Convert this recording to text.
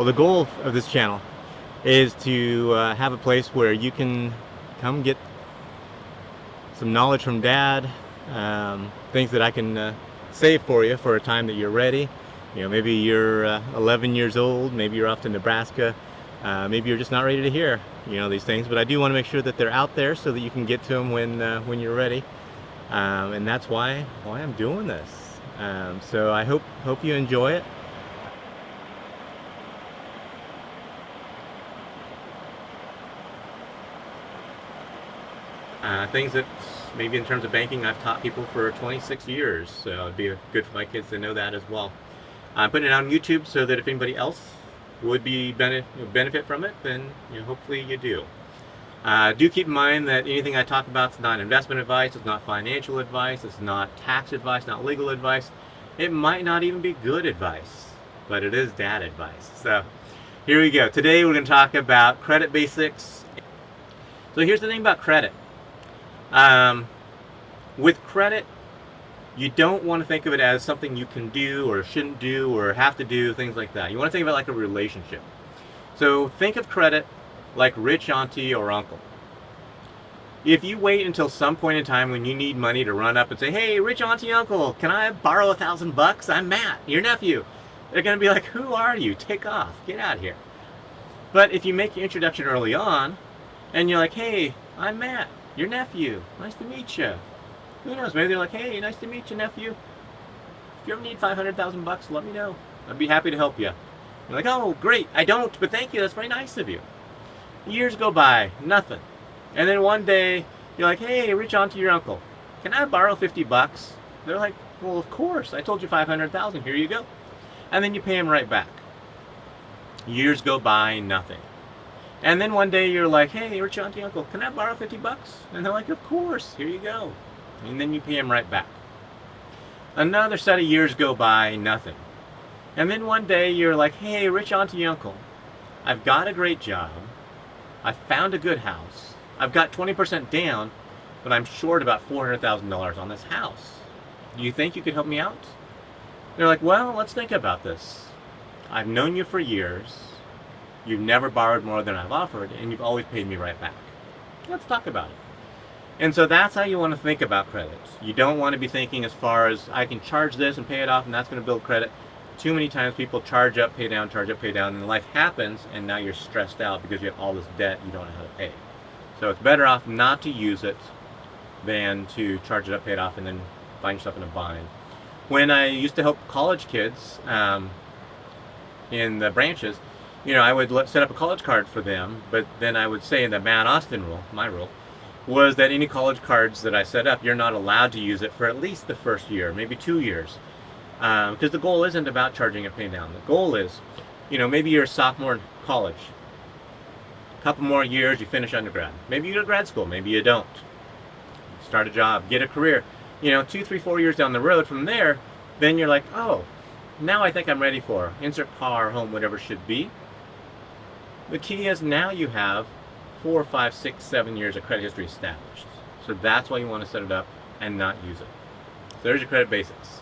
Well, the goal of this channel is to have a place where you can come get some knowledge from Dad, things that I can save for you for a time that you're ready. You know, maybe you're 11 years old, maybe you're off to Nebraska, maybe you're just not ready to hear, these things. But I do want to make sure that they're out there so that you can get to them when you're ready, and that's why I'm doing this. So I hope you enjoy it. Things that maybe in terms of banking I've taught people for 26 years, so it'd be good for my kids to know that as well. I'm putting it on YouTube so that if anybody else would be benefit from it, then hopefully you do. Do keep in mind that anything I talk about is not investment advice, it's not financial advice, it's not tax advice, not legal advice. It might not even be good advice, but it is dad advice. So here we go. Today we're going to talk about credit basics. So here's the thing about credit. With credit, you don't want to think of it as something you can do or shouldn't do or have to do, things like that. You want to think of it like a relationship. So think of credit like rich auntie or uncle. If you wait until some point in time when you need money to run up and say, hey, rich auntie, uncle, can I borrow $1,000? I'm Matt, your nephew. They're going to be like, who are you? Take off. Get out of here. But if you make your introduction early on and you're like, hey, I'm Matt, your nephew, nice to meet you. Who knows, maybe they're like, hey, nice to meet you, nephew. If you ever need $500,000, let me know. I'd be happy to help you. You're like, oh, great, I don't, but thank you, that's very nice of you. Years go by, nothing. And then one day, you're like, hey, rich auntie, your uncle, can I borrow $50? They're like, well, of course, I told you $500,000, here you go. And then you pay them right back. Years go by, nothing. And then one day you're like, hey, rich auntie, uncle, can I borrow $50? And they're like, of course, here you go. And then you pay them right back. Another set of years go by, nothing. And then one day you're like, hey, rich auntie, uncle, I've got a great job. I found a good house. I've got 20% down, but I'm short about $400,000 on this house. Do you think you could help me out? They're like, well, let's think about this. I've known you for years. You've never borrowed more than I've offered, and you've always paid me right back. Let's talk about it. And so that's how you want to think about credit. You don't want to be thinking as far as, I can charge this and pay it off, and that's going to build credit. Too many times people charge up, pay down, and life happens, and now you're stressed out because you have all this debt you don't know how to pay. So it's better off not to use it than to charge it up, pay it off, and then find yourself in a bind. When I used to help college kids in the branches, I would set up a college card for them, but then I would say in the Matt Austin rule, my rule, was that any college cards that I set up, you're not allowed to use it for at least the first year, maybe 2 years. Because the goal isn't about charging and paying down. The goal is, maybe you're a sophomore in college. A couple more years, you finish undergrad. Maybe you go to grad school, maybe you don't. Start a job, get a career. 2, 3, 4 years down the road from there, then you're like, oh, now I think I'm ready for insert car, home, whatever it should be. The key is now you have 4, 5, 6, 7 years of credit history established. So that's why you want to set it up and not use it. So there's your credit basics.